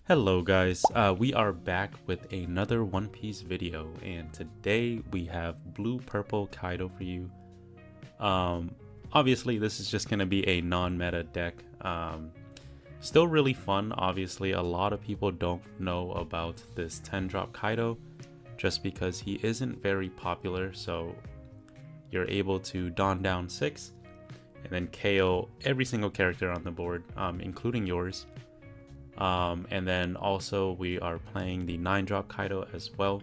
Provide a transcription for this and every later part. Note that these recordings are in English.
Hello guys, we are back with another One Piece video, and today we have Blue Purple Kaido for you. Obviously this is just going to be a non-meta deck. Still really fun. Obviously a lot of people don't know about this 10 drop Kaido just because he isn't very popular, so you're able to don down 6 and then KO every single character on the board, including yours. And then also we are playing the 9 drop Kaido as well,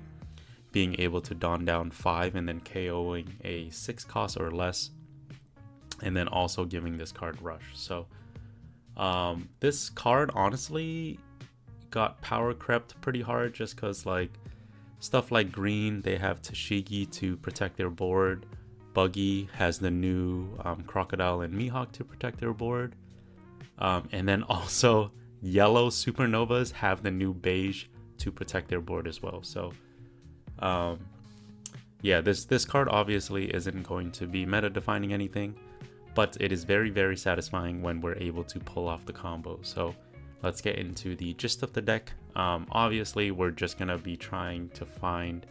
being able to don down 5 and then KOing a 6 cost or less, and then also giving this card rush. So this card honestly got power crept pretty hard just because like stuff like green, they have TCG to protect their board. Buggy has the new Crocodile and Mihawk to protect their board, and then also yellow supernovas have the new beige to protect their board as well. So yeah, this card obviously isn't going to be meta defining anything, but it is very satisfying when we're able to pull off the combo. So let's get into the gist of the deck. Obviously we're just gonna be trying to find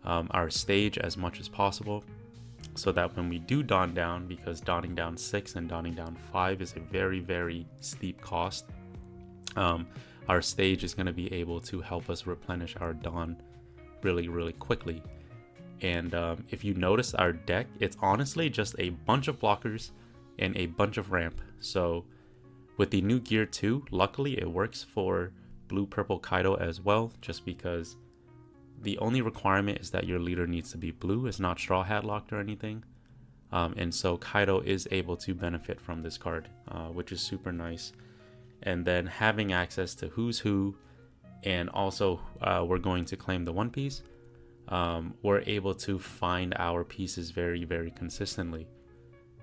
our stage as much as possible, so that when we do don down, because donning down 6 and donning down 5 is a very steep cost, our stage is going to be able to help us replenish our don really quickly. And if you notice our deck, it's honestly just a bunch of blockers and a bunch of ramp. So with the new gear 2, luckily it works for Blue Purple Kaido as well, just because the only requirement is that your leader needs to be blue. It's not straw hat locked or anything. And so Kaido is able to benefit from this card, which is super nice. And then having access to Who's Who, and also we're going to claim the One Piece, we're able to find our pieces very consistently.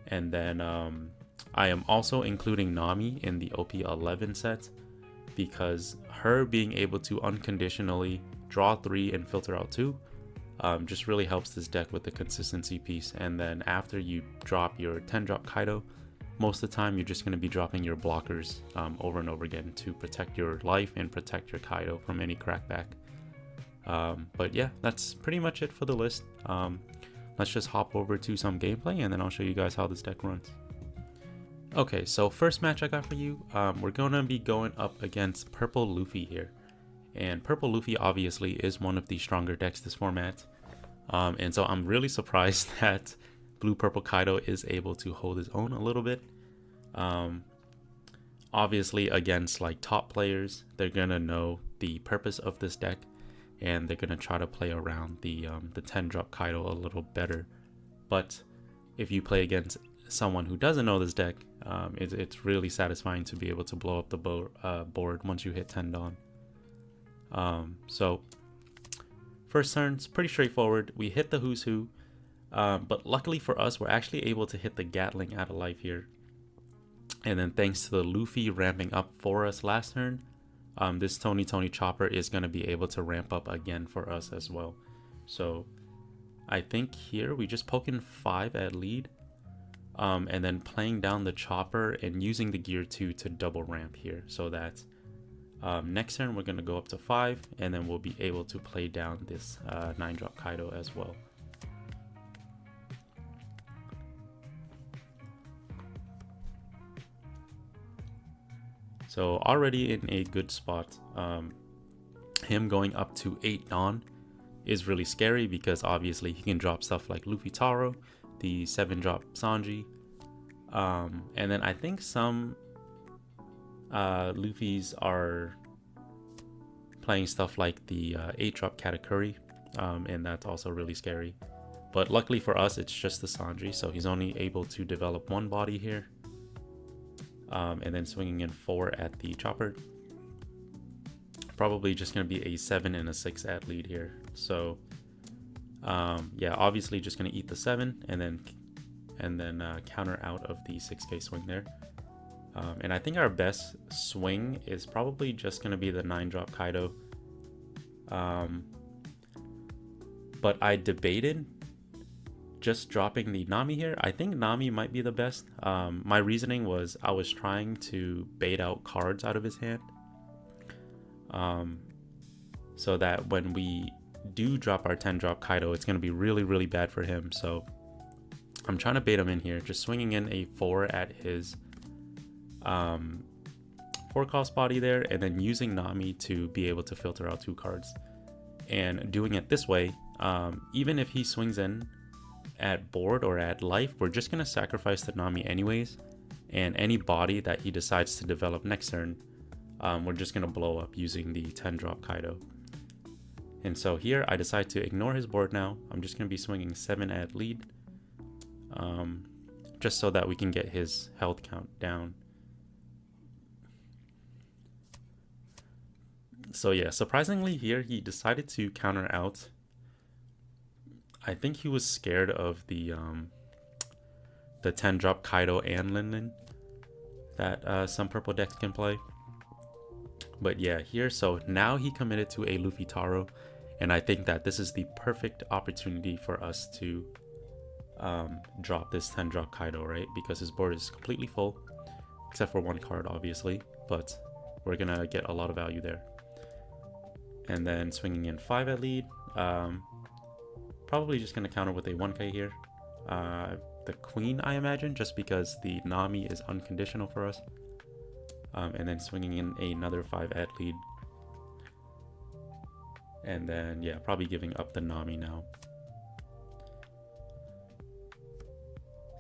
And then I am also including Nami in the OP11 set, because her being able to unconditionally draw 3 and filter out 2 just really helps this deck with the consistency piece. And then after you drop your 10 drop Kaido, most of the time you're just going to be dropping your blockers over and over again to protect your life and protect your Kaido from any crackback. But yeah, that's pretty much it for the list. Let's just hop over to some gameplay and then I'll show you guys how this deck runs. Okay, so first match I got for you, we're going to be going up against Purple Luffy here. And Purple Luffy obviously is one of the stronger decks this format. And so I'm really surprised that Blue Purple Kaido is able to hold his own a little bit. Obviously against like top players, they're gonna know the purpose of this deck and they're gonna try to play around the 10 drop Kaido a little better. But if you play against someone who doesn't know this deck, it's really satisfying to be able to blow up the board once you hit 10 Dawn. So first turn's pretty straightforward. We hit the Who's Who, but luckily for us, we're actually able to hit the Gatling out of life here. And then thanks to the Luffy ramping up for us last turn, this Tony Chopper is going to be able to ramp up again for us as well. So I think here we just poke in 5 at lead, and then playing down the Chopper and using the gear 2 to double ramp here, so that next turn we're going to go up to 5 and then we'll be able to play down this 9 drop Kaido as well. So already in a good spot. Him going up to 8 Dawn is really scary because obviously he can drop stuff like Luffy Taro, the 7 drop Sanji, and then I think some Luffy's are playing stuff like the 8 drop Katakuri, and that's also really scary. But luckily for us, it's just the Sanji, so he's only able to develop 1 body here, and then swinging in 4 at the Chopper. Probably just going to be a 7 and a 6 at lead here. So yeah, obviously just going to eat the 7 and then counter out of the 6k swing there. And I think our best swing is probably just going to be the 9 drop Kaido. But I debated just dropping the Nami here. I think Nami might be the best. My reasoning was I was trying to bait out cards out of his hand. so that when we do drop our 10 drop Kaido, it's going to be really, really bad for him. So I'm trying to bait him in here, just swinging in a 4 at his 4 cost body there, and then using Nami to be able to filter out 2 cards. And doing it this way, even if he swings in at board or at life, we're just going to sacrifice the Nami anyways, and any body that he decides to develop next turn, we're just going to blow up using the 10 drop Kaido. And so here I decide to ignore his board now. I'm just going to be swinging 7 at lead, just so that we can get his health count down. So yeah, surprisingly here he decided to counter out. I think he was scared of the 10 drop Kaido and Lin that some purple decks can play. But yeah, here, so now he committed to a Luffy Taro, and I think that this is the perfect opportunity for us to drop this 10 drop Kaido, right? Because his board is completely full, except for 1 card obviously, but we're gonna get a lot of value there. And then swinging in 5 at lead, probably just gonna counter with a 1k here. The queen, I imagine, just because the Nami is unconditional for us. And then swinging in another 5 at lead. And then, yeah, probably giving up the Nami now.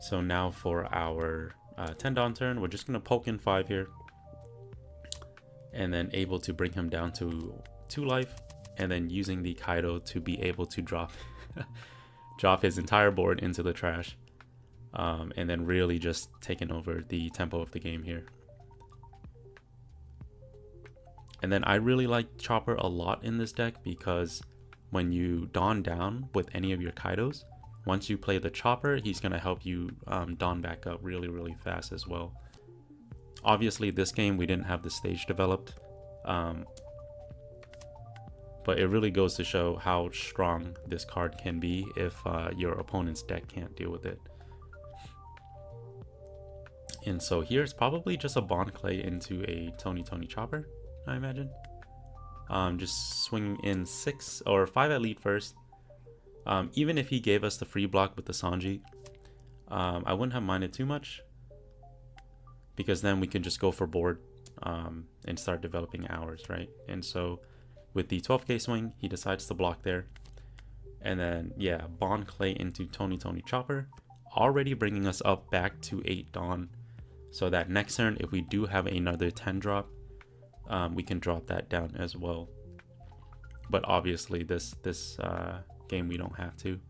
So now for our 10 Dawn turn, we're just going to poke in 5 here. And then able to bring him down to 2 life. And then using the Kaido to be able to drop, drop his entire board into the trash. And then really just taking over the tempo of the game here. And then I really like Chopper a lot in this deck because when you Dawn down with any of your Kaidos, once you play the Chopper, he's going to help you Dawn back up really, really fast as well. Obviously, this game we didn't have the stage developed, but it really goes to show how strong this card can be if your opponent's deck can't deal with it. And so here it's probably just a Bond Clay into a Tony Chopper, I imagine. Just swinging in 6 or 5 at lead first. Even if he gave us the free block with the Sanji, I wouldn't have minded too much, because then we can just go for board and start developing ours, right? And so with the 12k swing, he decides to block there. And then, yeah, Bond Clay into Tony Chopper, already bringing us up back to 8 Dawn, so that next turn, if we do have another 10 drop, we can drop that down as well. But obviously this game we don't have to.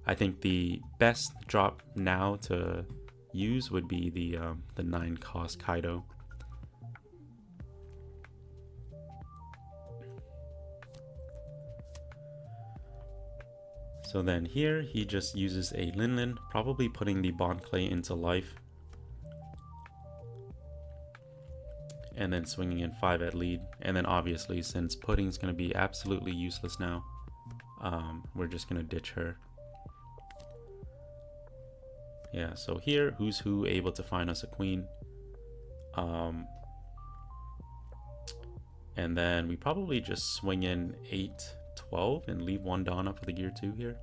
I think the best drop now to use would be the 9 cost Kaido. So then here he just uses a Lin, probably putting the Bond Clay into life. And then swinging in 5 at lead. And then obviously, since Pudding's going to be absolutely useless now, we're just going to ditch her. Yeah, so here, Who's Who able to find us a queen. And then we probably just swing in 8, 12 and leave 1 Dawn up for the gear 2 here.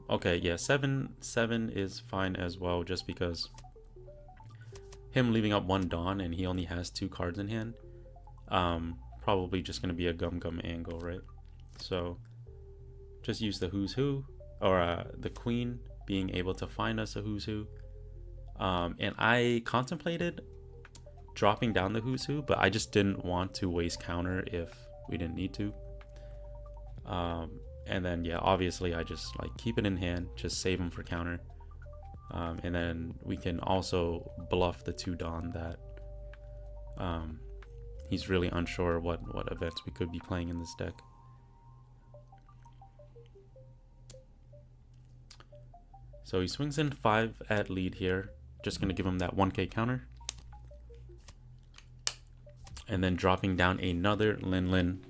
Okay, yeah, 7 is fine as well, just because him leaving up 1 Dawn and he only has 2 cards in hand, probably just gonna be a gum angle, right? So just use the Who's Who, or the queen being able to find us a Who's Who. And I contemplated dropping down the Who's Who, but I just didn't want to waste counter if we didn't need to. And then, yeah, obviously I just like keep it in hand, just save him for counter. And then we can also bluff the 2 Dawn that he's really unsure what events we could be playing in this deck. So he swings in 5 at lead here. Just going to give him that 1k counter. And then dropping down another Lin.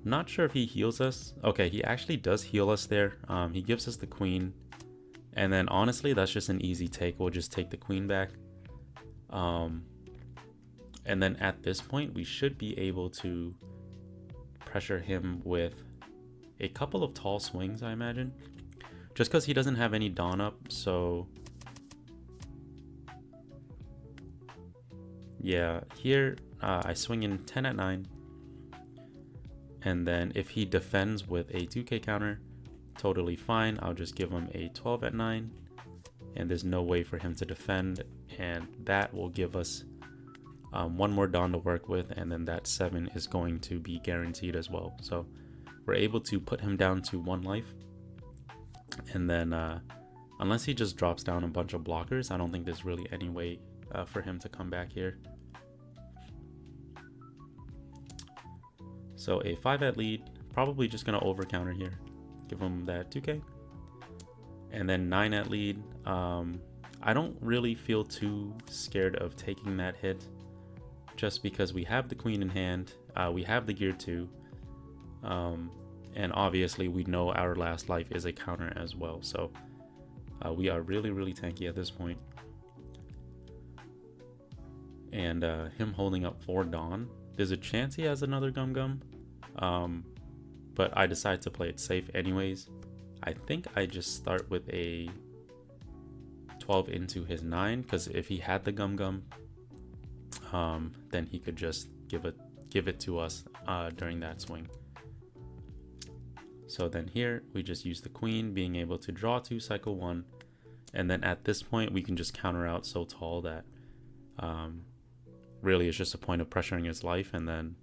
Not sure if he heals us. Okay, he actually does heal us there. He gives us the queen. And then honestly, that's just an easy take. We'll just take the queen back. And then at this point, we should be able to pressure him with a couple of tall swings, I imagine. Just because he doesn't have any Dawn up, so... Yeah, here I swing in 10 at 9. And then if he defends with a 2k counter, totally fine. I'll just give him a 12 at 9. And there's no way for him to defend. And that will give us one more Dawn to work with. And then that 7 is going to be guaranteed as well. So we're able to put him down to 1 life. And then unless he just drops down a bunch of blockers, I don't think there's really any way for him to come back here. So a 5 at lead, probably just gonna over counter here. Give him that 2k. And then 9 at lead. I don't really feel too scared of taking that hit, just because we have the queen in hand, we have the gear 2, and obviously we know our last life is a counter as well. So we are really tanky at this point. And him holding up 4 Dawn, there's a chance he has another Gum, but I decide to play it safe anyways. I think I just start with a 12 into his 9, because if he had the Gum, then he could just give it to us during that swing. So then here we just use the queen, being able to draw 2 cycle 1, and then at this point we can just counter out so tall that really it's just a point of pressuring his life, and then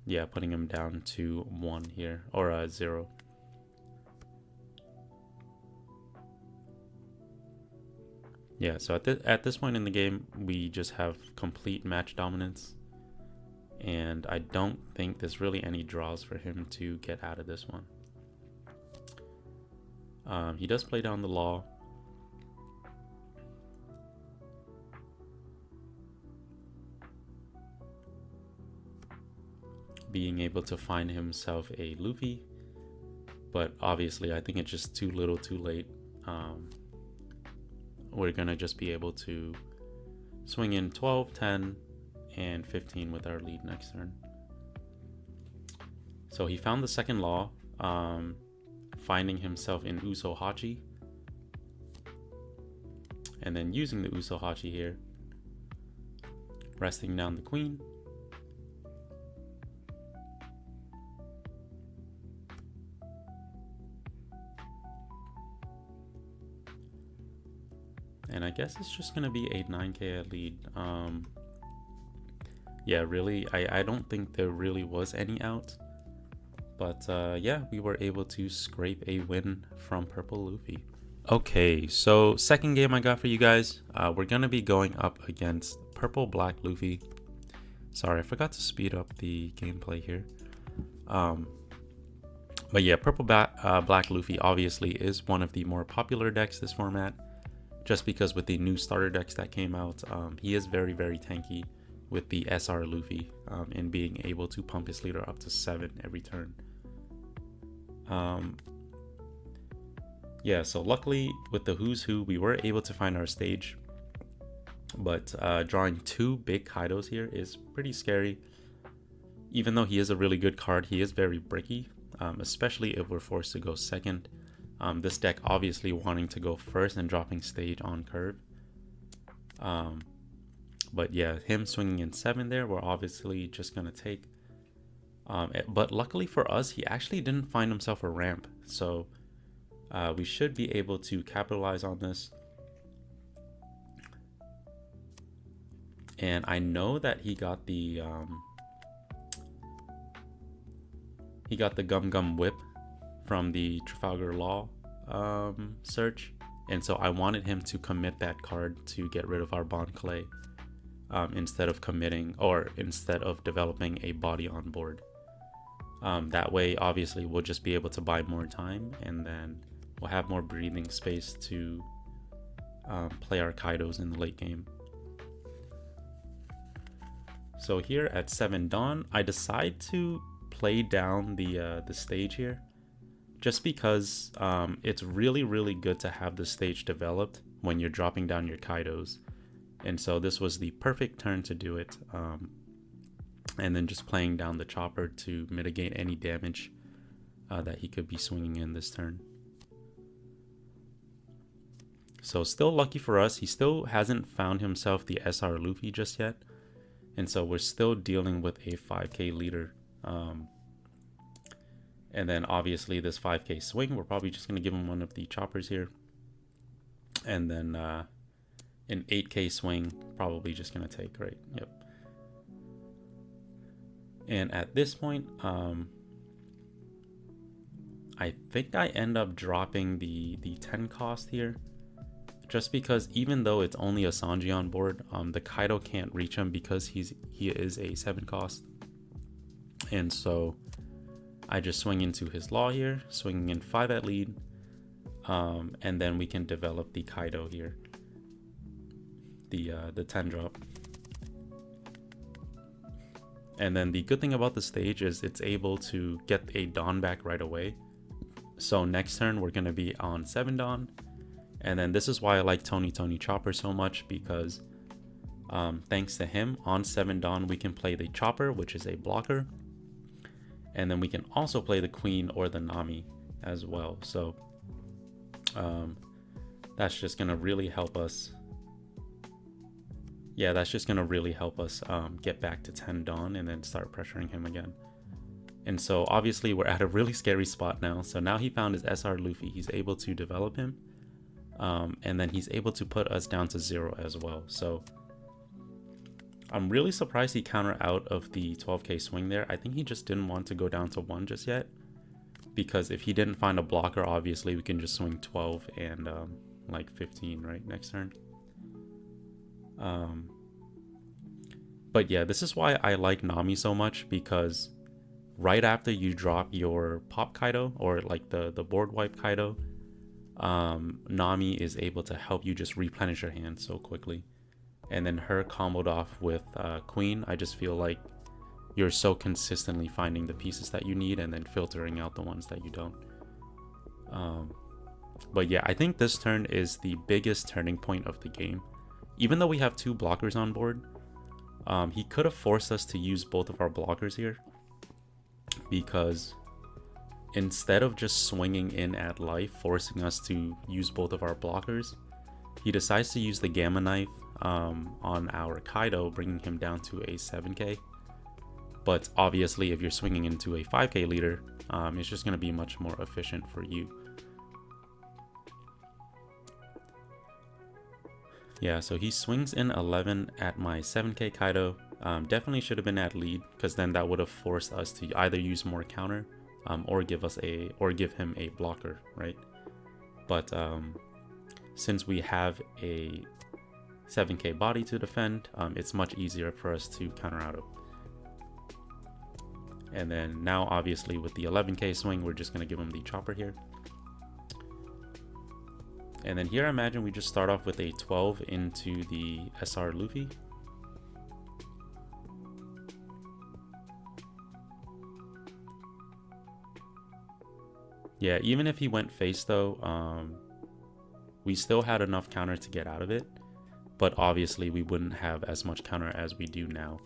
yeah, putting him down to 1 here, or 0. Yeah, so at this point in the game, we just have complete match dominance. And I don't think there's really any draws for him to get out of this one. He does play down the law. Being able to find himself a Luffy. But obviously, I think it's just too little too late. We're going to just be able to swing in 12, 10, and 15 with our lead next turn. So he found the second law, finding himself in Uso Hachi, and then using the Uso Hachi here, resting down the queen. And I guess it's just gonna be a 9k at lead. Yeah, really, I don't think there really was any out. But yeah, we were able to scrape a win from Purple Luffy. Okay, so second game I got for you guys. We're gonna be going up against Purple Black Luffy. Sorry, I forgot to speed up the gameplay here. But yeah, Purple Black Luffy obviously is one of the more popular decks this format. Just because with the new starter decks that came out, he is very tanky with the SR Luffy, and being able to pump his leader up to 7 every turn. Yeah, so luckily with the Who's Who, we were able to find our stage, but drawing 2 big Kaidos here is pretty scary. Even though he is a really good card, he is very bricky, especially if we're forced to go second. This deck obviously wanting to go first and dropping stage on curve. But yeah, him swinging in 7 there, we're obviously just gonna take. But luckily for us, he actually didn't find himself a ramp, so we should be able to capitalize on this. And I know that he got the Gum Whip from the Trafalgar Law search, and so I wanted him to commit that card to get rid of our Bond Clay, instead of developing a body on board. That way obviously we'll just be able to buy more time, and then we'll have more breathing space to play our Kaidos in the late game. So here at 7 Dawn, I decide to play down the stage here, just because it's really, really good to have the stage developed when you're dropping down your Kaidos. And so this was the perfect turn to do it. And then just playing down the chopper to mitigate any damage that he could be swinging in this turn. So still lucky for us, he still hasn't found himself the SR Luffy just yet. And so we're still dealing with a 5k leader. And then obviously this 5k swing, we're probably just going to give him one of the choppers here. And then an 8k swing, probably just going to take, right? Yep. And at this point, I think I end up dropping the 10 cost here. Just because even though it's only a Sanji on board, the Kaido can't reach him because he is a 7 cost. And so I just swing into his law here, swinging in 5 at lead. And then we can develop the Kaido here. The 10 drop. And then the good thing about the stage is it's able to get a Dawn back right away. So next turn we're going to be on 7 Dawn. And then this is why I like Tony Chopper so much, because thanks to him, on 7 Dawn we can play the Chopper, which is a blocker. And then we can also play the Queen or the Nami as well. So that's just going to really help us. Yeah, that's just going to really help us get back to 10 Dawn and then start pressuring him again. And so obviously we're at a really scary spot now. So now he found his SR Luffy. He's able to develop him. And then he's able to put us down to 0 as well. So I'm really surprised he countered out of the 12k swing there. I think he just didn't want to go down to 1 just yet. Because if he didn't find a blocker, obviously we can just swing 12 and like 15 right next turn. But yeah, this is why I like Nami so much, because right after you drop your pop Kaido or like the board wipe Kaido, Nami is able to help you just replenish your hand so quickly. And then her comboed off with Queen, I just feel like you're so consistently finding the pieces that you need and then filtering out the ones that you don't. But yeah, I think this turn is the biggest turning point of the game. Even though we have 2 blockers on board, he could have forced us to use both of our blockers here, because instead of just swinging in at life, forcing us to use both of our blockers, he decides to use the Gamma Knife on our Kaido, bringing him down to a 7k. But obviously if you're swinging into a 5k leader, it's just going to be much more efficient for you. Yeah, so he swings in 11 at my 7k Kaido. Definitely should have been at lead, because then that would have forced us to either use more counter or give him a blocker, right? But since we have a 7k body to defend, it's much easier for us to counter out of. And then now obviously with the 11k swing, we're just going to give him the chopper here. And then here I imagine we just start off with a 12 into the SR Luffy. Yeah, even if he went face though, we still had enough counter to get out of it. But obviously we wouldn't have as much counter as we do now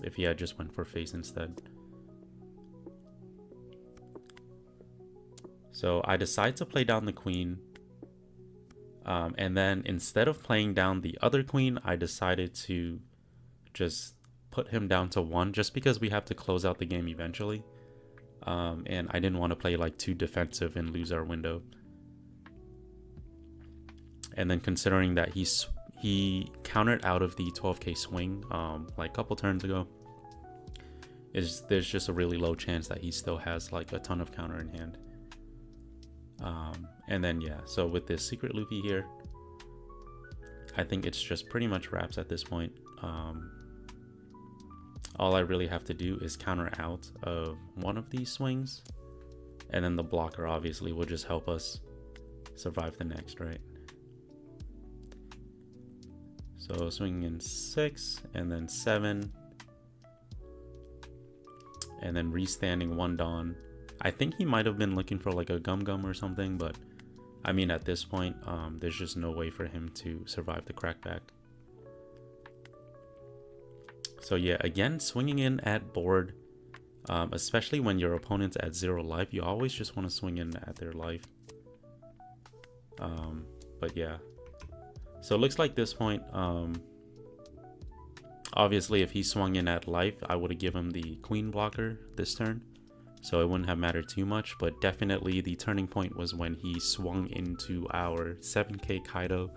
if he had just went for face instead. So I decide to play down the Queen. And then instead of playing down the other Queen, I decided to just put him down to 1, just because we have to close out the game eventually. And I didn't want to play like too defensive and lose our window. And then considering that he countered out of the 12k swing like a couple turns ago, there's just a really low chance that he still has like a ton of counter in hand. And then yeah, so with this secret Luffy here, I think it's just pretty much wraps at this point. All I really have to do is counter out of one of these swings, and then the blocker obviously will just help us survive the next, right? So swinging in 6 and then 7, and then restanding 1 Dawn. I think he might have been looking for like a Gum Gum or something, but I mean, at this point, there's just no way for him to survive the crackback. So yeah, again, swinging in at board, especially when your opponent's at 0 life, you always just want to swing in at their life. But yeah, so it looks like this point, obviously if he swung in at life, I would have given him the queen blocker this turn, so it wouldn't have mattered too much. But definitely the turning point was when he swung into our 7k Kaido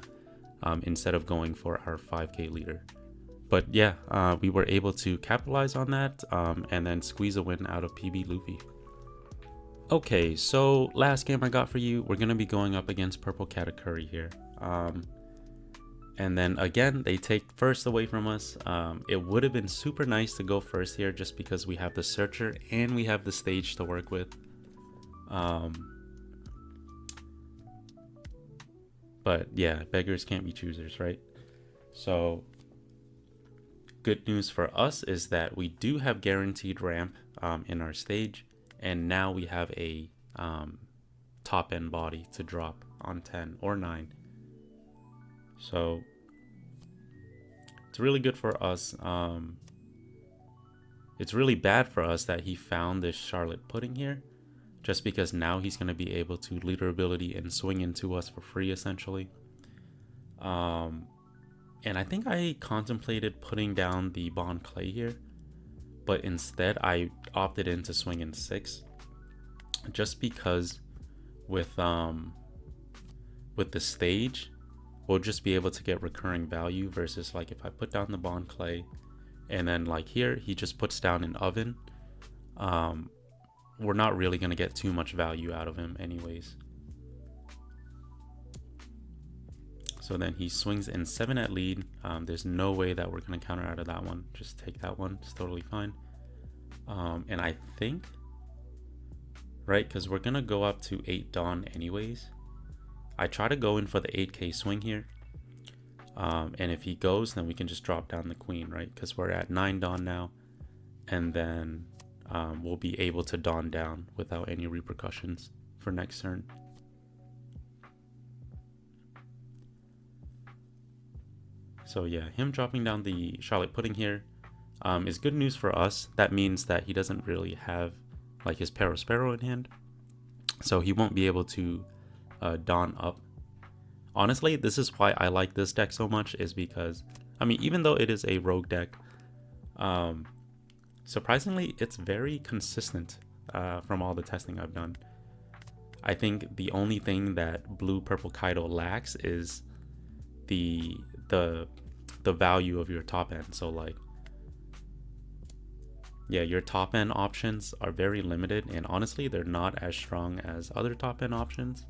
instead of going for our 5k leader. But yeah, we were able to capitalize on that and then squeeze a win out of PB Luffy. Okay, so last game I got for you, we're going to be going up against Purple Katakuri here. And then again, they take first away from us. It would have been super nice to go first here just because we have the Searcher and we have the stage to work with. But yeah, beggars can't be choosers, right? So good news for us is that we do have guaranteed ramp in our stage, and now we have a top end body to drop on 10 or 9. So it's really good for us. It's really bad for us that he found this Charlotte Pudding here, just because now he's going to be able to leader ability and swing into us for free essentially. And I think I contemplated putting down the Bond Clay here, but instead I opted in to swing in 6, just because with the stage, we'll just be able to get recurring value versus like if I put down the Bond Clay and then like here he just puts down an oven, we're not really going to get too much value out of him anyways. So then he swings in 7 at lead. There's no way that we're going to counter out of that one. Just take that one. It's totally fine. And I think, right, because we're going to go up to 8 Dawn anyways. I try to go in for the 8k swing here. And if he goes, then we can just drop down the queen, right? Because we're at 9 Dawn now. And then we'll be able to Dawn down without any repercussions for next turn. So yeah, him dropping down the Charlotte Pudding here is good news for us. That means that he doesn't really have like his Sparrow in hand, so he won't be able to Dawn up. Honestly, this is why I like this deck so much, is because, I mean, even though it is a rogue deck, surprisingly, it's very consistent from all the testing I've done. I think the only thing that Blue Purple Kaido lacks is the value of your top end. So like, yeah, your top end options are very limited, and honestly they're not as strong as other top end options.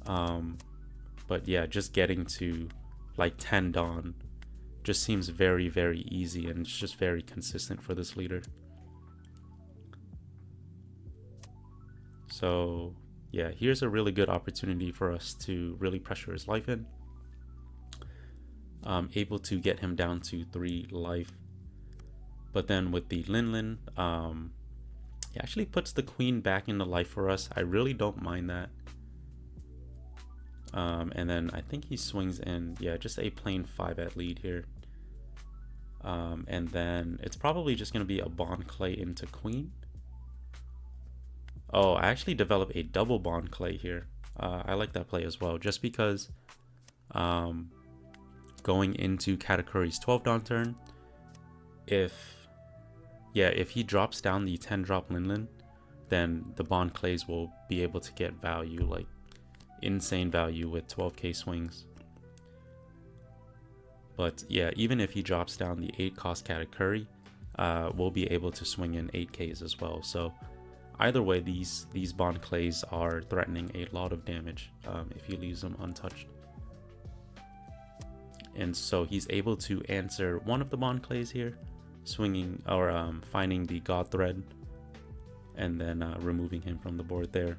But yeah, just getting to like 10 Dawn just seems very, very easy, and it's just very consistent for this leader. So yeah, here's a really good opportunity for us to really pressure his life in. Able to get him down to 3 life. But then with the Lin, he actually puts the queen back into life for us. I really don't mind that. And then I think he swings in, yeah, just a plain 5 at lead here. And then it's probably just going to be a Bond Clay into queen. Oh, I actually develop a double Bond Clay here. I like that play as well, just because going into Katakuri's 12 Dawn turn, if he drops down the 10 drop Lin, then the Bond Clays will be able to get value, like insane value with 12k swings. But yeah, even if he drops down the 8 cost Katakuri, we'll be able to swing in 8ks as well. So either way, these Bond Clays are threatening a lot of damage if he leaves them untouched. And so he's able to answer one of the Bond Clays here, swinging or finding the God Thread, and then removing him from the board there.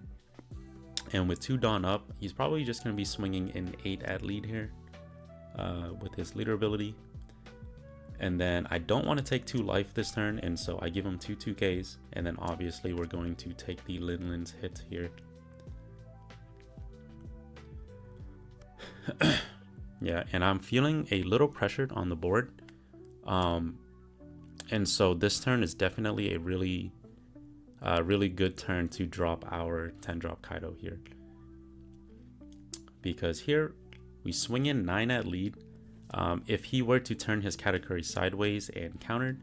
And with 2 Dawn up, he's probably just going to be swinging in 8 at lead here with his leader ability. And then I don't want to take 2 life this turn, and so I give him 2 2Ks, and then obviously we're going to take the Linlin's hit here. Yeah, and I'm feeling a little pressured on the board. And so this turn is definitely a really good turn to drop our 10-drop Kaido here. Because here we swing in 9 at lead. If he were to turn his Katakuri sideways and countered,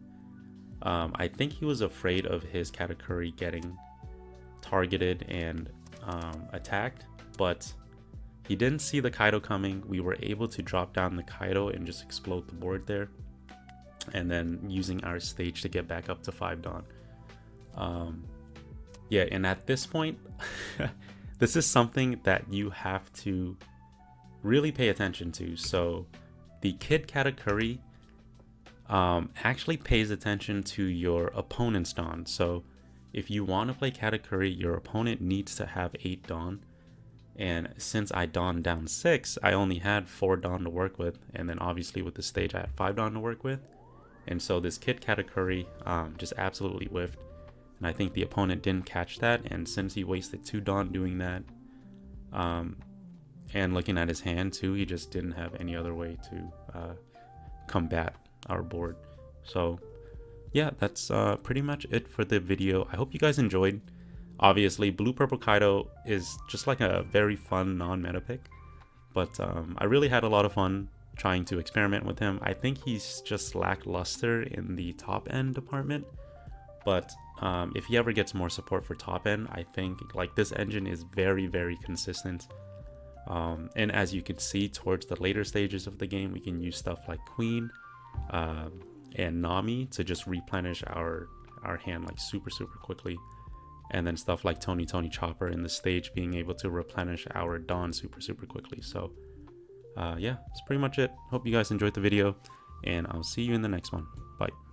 I think he was afraid of his Katakuri getting targeted and attacked, but he didn't see the Kaido coming. We were able to drop down the Kaido and just explode the board there, and then using our stage to get back up to 5 Dawn. Yeah, and at this point, this is something that you have to really pay attention to. So the Kid Katakuri actually pays attention to your opponent's Dawn. So if you want to play Katakuri, your opponent needs to have 8 Dawn. And since I Dawned down 6, I only had 4 Dawn to work with. And then obviously with the stage, I had 5 Dawn to work with. And so this Kid Katakuri just absolutely whiffed. And I think the opponent didn't catch that. And since he wasted 2 Dawn doing that, and looking at his hand too, he just didn't have any other way to combat our board. So yeah, that's pretty much it for the video. I hope you guys enjoyed. Obviously, Blue Purple Kaido is just like a very fun non-meta pick, but I really had a lot of fun trying to experiment with him. I think he's just lackluster in the top end department, but if he ever gets more support for top end, I think like this engine is very, very consistent. And as you can see towards the later stages of the game, we can use stuff like Queen and Nami to just replenish our hand like super quickly, and then stuff like Tony Chopper in the stage being able to replenish our Dawn super quickly. So yeah, that's pretty much it. Hope you guys enjoyed the video, and I'll see you in the next one. Bye.